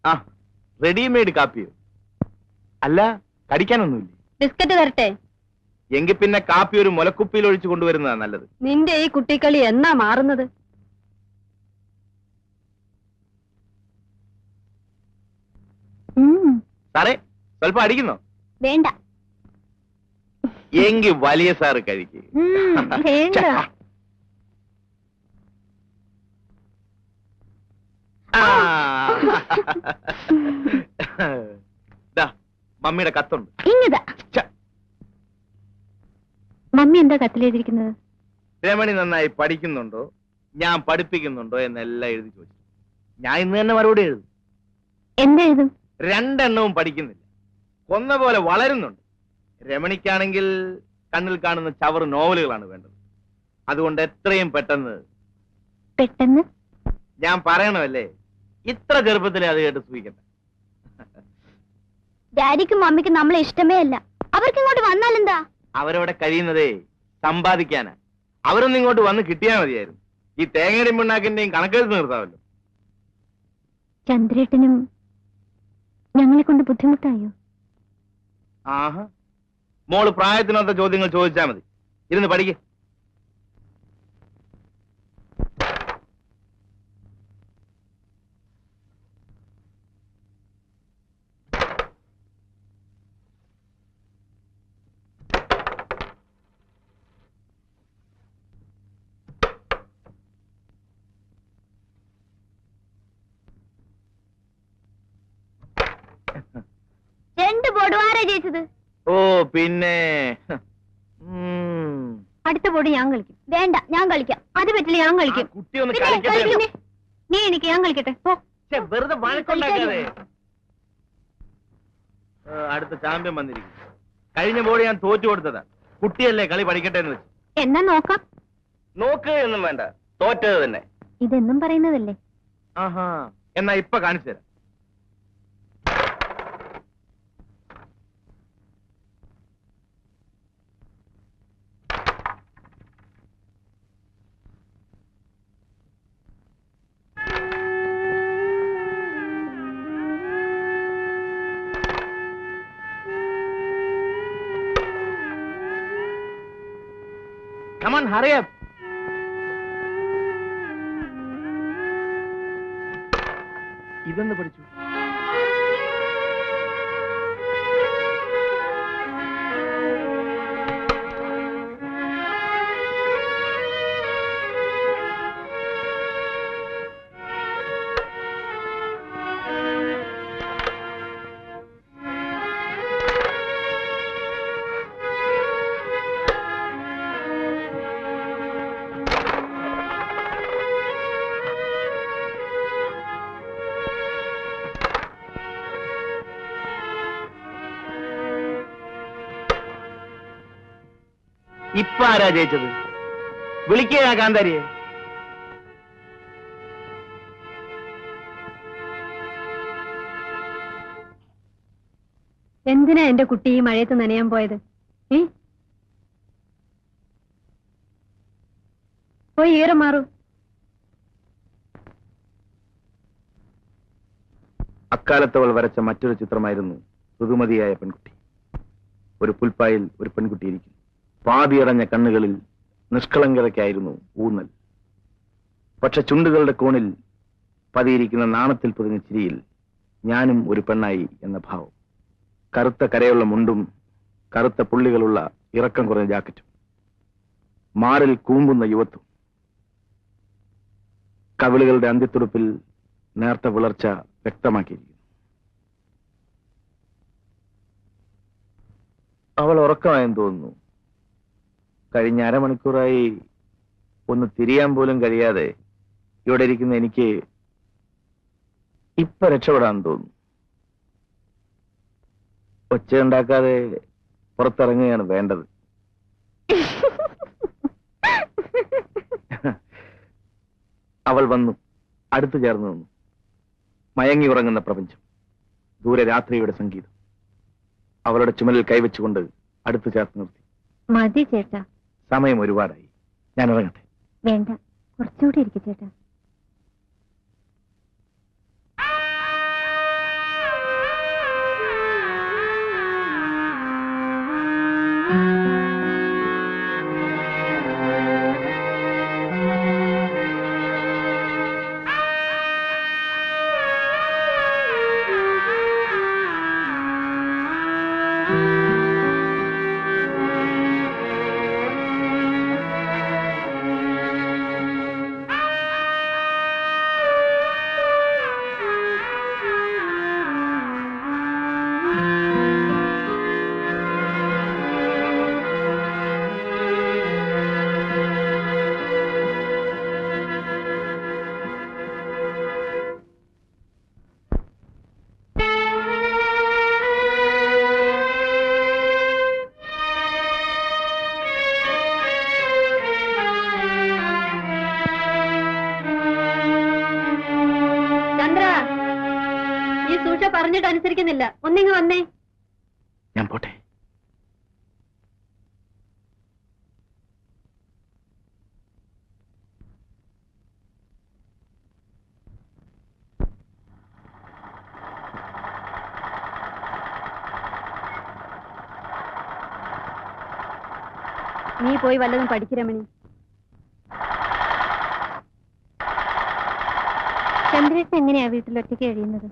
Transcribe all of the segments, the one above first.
ആ, റെഡിമെയ്ഡ് കാപ്പിയോ? അല്ല, കടിക്കാനൊന്നുമില്ല. ബിസ്ക്കറ്റ് തരട്ടെ? എങ്കിൽ പിന്നെ കാപ്പി ഒരു മുലക്കുപ്പിയിൽ ഒഴിച്ചു കൊണ്ടുവരുന്നതാ നല്ലത്. നിന്റെ ഈ കുട്ടിക്കളി എന്നാ മാറുന്നത്? സാറേ, സ്വല്പം അടിക്കുന്നോ? വേണ്ട. എങ്കിൽ വലിയ സാറ് കഴിക്ക്. വേണ്ട. മമ്മിയുടെ കത്തുണ്ട്. ഇങ്ങതാ. മമ്മി എന്താ കത്തിലെഴുതിയിരിക്കുന്നത്? രമണി നന്നായി പഠിക്കുന്നുണ്ടോ, ഞാൻ പഠിപ്പിക്കുന്നുണ്ടോ എന്നെല്ലാം എഴുതി ചോദിച്ചു. ഞാൻ ഇന്ന് തന്നെ മറുപടി എഴുതും. എന്താ എഴുതും? 2 എണ്ണവും പഠിക്കുന്നില്ല, കൊന്ന പോലെ വളരുന്നുണ്ട്. രമണിക്കാണെങ്കിൽ കണ്ണിൽ കാണുന്ന ചവറ് നോവലുകളാണ് വേണ്ടത്. അതുകൊണ്ട് എത്രയും പെട്ടെന്ന് ഞാൻ പറയണമല്ലേ, ഇത്ര ചെറുപ്പത്തിലെ അത് കേട്ട് സൂഹിക്കട്ടെ. ഡാഡിക്കും മമ്മിക്കും നമ്മളെ ഇഷ്ടമേ അല്ല. അവർക്ക് ഇങ്ങോട്ട് വന്നാലെന്താ? അവരവിടെ കഴിയുന്നതേ സമ്പാദിക്കാനാ. അവരൊന്നും ഇങ്ങോട്ട് വന്ന് കിട്ടിയാൽ മതിയായിരുന്നു. ഈ തേങ്ങയുടെയും പിണ്ണാക്കിന്റെയും കണക്കെടുത്ത് നിർത്താമല്ലോ. ചന്ദ്രേട്ടനും ഞങ്ങളെ കൊണ്ട് ബുദ്ധിമുട്ടായോ? ആഹാ, മോള് പ്രായത്തിനൊത്ത ചോദ്യങ്ങൾ ചോദിച്ചാൽ മതി. ഇരുന്ന് പഠിക്ക. രണ്ട് ബോർഡ് ആരാ ജയിച്ചത്? ഓ പിന്നെ അടുത്ത ബോർഡ് ഞാൻ കളിക്കും. വേണ്ട, ഞാൻ കളിക്കാം. അത് പറ്റില്ല, ഞാൻ കളിക്കും. നീ എനിക്ക്, ഞാൻ കളിക്കട്ടെ. വെറുതെ വഴക്കുണ്ടാക്കാതെ. അടുത്ത ചാമ്പ്യൻ വന്നിരിക്കും. കഴിഞ്ഞ ബോർഡ് ഞാൻ തോറ്റു കൊടുത്തതാ. കുട്ടിയല്ലേ, കളി പഠിക്കട്ടെ എന്ന് വെച്ചു. എന്നാ നോക്കാം. നോക്ക് എന്നും വേണ്ട, തോറ്റത് തന്നെ. ഇതെന്നും പറയുന്നതല്ലേ? ആഹാ, എന്നാ ഇപ്പൊ കാണിച്ചു തരാം. Come on, hurry up. ഇതെന്ന് പഠിച്ചു. ഇപ്പൊ ആരാ ജയിച്ചത്? വിളിക്കുക കാന്താരിയെ. എന്തിനാ എന്റെ കുട്ടി ഈ മഴയത്ത് നനയാൻ പോയത്? പോയി ഈറം മാറൂ. അക്കാലത്തവൾ വരച്ച മറ്റൊരു ചിത്രമായിരുന്നു ഋതുമതിയായ പെൺകുട്ടി. ഒരു പുൽപ്പായിൽ ഒരു പെൺകുട്ടി ഇരിക്കും. പാതിയടഞ്ഞ കണ്ണുകളിൽ നിഷ്കളങ്കതയ്ക്കായിരുന്നു ഊന്നൽ. പക്ഷെ ചുണ്ടുകളുടെ കോണിൽ പതിയിരിക്കുന്ന നാണത്തിൽ പൊതിഞ്ഞ ചിരിയിൽ ഞാനും ഒരു പെണ്ണായി എന്ന ഭാവം. കറുത്ത കരയുള്ള മുണ്ടും കറുത്ത പുള്ളികളുള്ള ഇറക്കം കുറഞ്ഞ ജാക്കറ്റും, മാറിൽ കൂമ്പുന്ന യുവത്വം, കവിളുകളുടെ അന്ത്യത്തുടുപ്പിൽ നേർത്ത വിളർച്ച വ്യക്തമാക്കിയിരിക്കുന്നു. അവൾ ഉറക്കമായെന്ന് തോന്നുന്നു. കഴിഞ്ഞ അരമണിക്കൂറായി ഒന്ന് തിരിയാൻ പോലും കഴിയാതെ ഇവിടെ ഇരിക്കുന്ന എനിക്ക് ഇപ്പൊ രക്ഷപ്പെടാൻ തോന്നുന്നു. ഒച്ചയുണ്ടാക്കാതെ പുറത്തിറങ്ങുകയാണ് വേണ്ടത്. അവൾ വന്നു, അടുത്തു ചേർന്ന് നിന്നു. മയങ്ങി ഉറങ്ങുന്ന പ്രപഞ്ചം, ദൂരെ രാത്രിയുടെ സംഗീതം. അവളുടെ ചുമലിൽ കൈവച്ചുകൊണ്ട് അടുത്തു ചേർത്ത് നിർത്തി. മതി ചേട്ടാ, സമയം ഒരുപാടായി, ഞാൻ ഇറങ്ങട്ടെ. വേണ്ട, കുറച്ചുകൂടി ഇരിക്കും ചേട്ടാ. സൂക്ഷ പറഞ്ഞിട്ട് അനുസരിക്കുന്നില്ല. ഒന്നിങ്ങ് വന്നേ. ഞാൻ പോട്ടെ. നീ പോയി വല്ലതും പഠിക്കരമണി. ചന്ദ്രേട്ടൻ എങ്ങനെയാ വീട്ടിൽ ഒറ്റയ്ക്ക് കഴിയുന്നത്?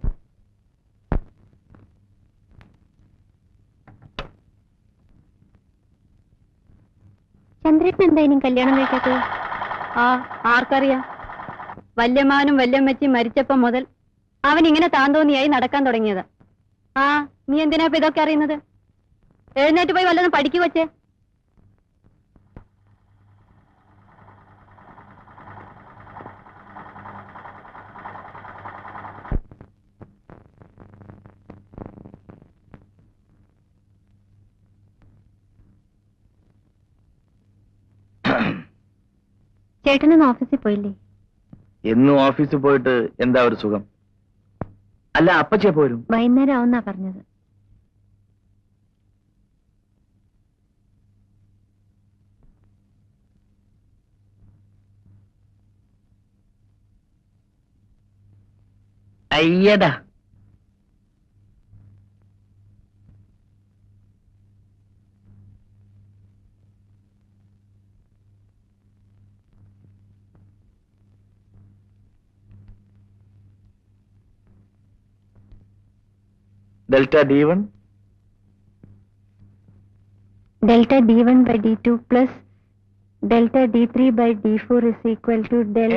ചന്ദ്രേട്ടൻ എന്താ ഇനി കല്യാണം കഴിക്കാത്തത്? ആർക്കറിയാം. വല്യമാനും വല്യമ്മച്ചും മരിച്ചപ്പം മുതൽ അവൻ ഇങ്ങനെ താന്തോന്നിയായി നടക്കാൻ തുടങ്ങിയത്. നീ എന്തിനാ ഇപ്പൊ ഇതൊക്കെ അറിയുന്നത്? എഴുന്നേറ്റ് പോയി വല്ലതും പഠിക്കു വച്ചേ. ചേട്ടനൊന്ന് ഓഫീസിൽ പോയില്ലേ? എന്നും ഓഫീസിൽ പോയിട്ട് എന്താ ഒരു സുഖം? അല്ല, അപ്പച്ചേ പോരും. വൈകുന്നേരം ആവുന്നാ പറഞ്ഞത്. അയ്യടാ, delta d1 by d2 plus delta d3 by d4 is equal to del.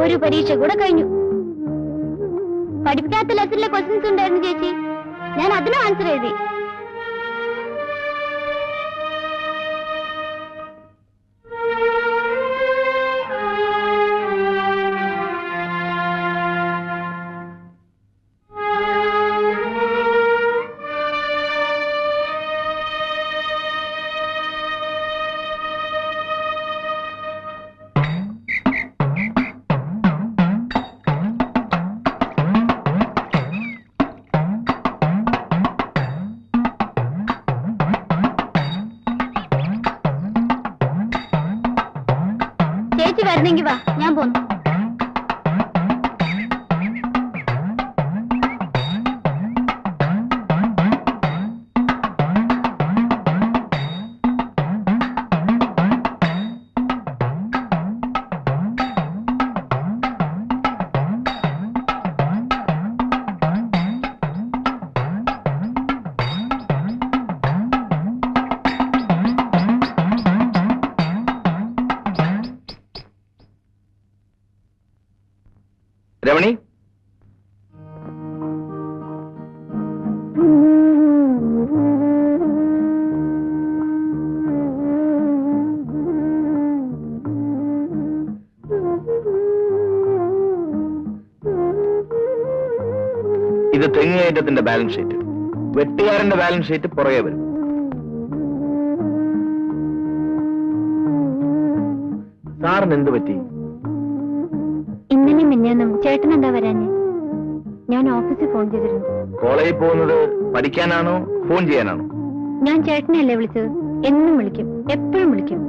ഒരു പരീക്ഷ കൂടെ കഴിഞ്ഞു. പഠിപ്പിക്കാത്ത ലെസണിലെ ക്വസ്റ്റ്യൻസ് ഉണ്ടായിരുന്നു ചേച്ചി. ഞാൻ അതിന് ആൻസർ എഴുതി. ചേച്ചി വരുന്നെങ്കി വാ, ഞാൻ പോന്നു. രമണി, ഇത് തെങ്ങുകയറ്റത്തിന്റെ ബാലൻസ് ഷീറ്റ്. വെട്ടുകാരന്റെ ബാലൻസ് ഷീറ്റ് പുറകെ വരും. സാറിന് എന്ത് പറ്റി? ഇന്നലെ മിന്നാന്നും ചേട്ടൻ എന്താ വരാഞ്ഞേ? ഞാൻ ഓഫീസിൽ ഫോൺ ചെയ്തിരുന്നു. കോളേജിൽ പോകുന്നത് പഠിക്കാനാണോ ഫോൺ ചെയ്യാനാണോ? ഞാൻ ചേട്ടനെയല്ലേ വിളിച്ചത്? എന്നും വിളിക്കും, എപ്പോഴും വിളിക്കും.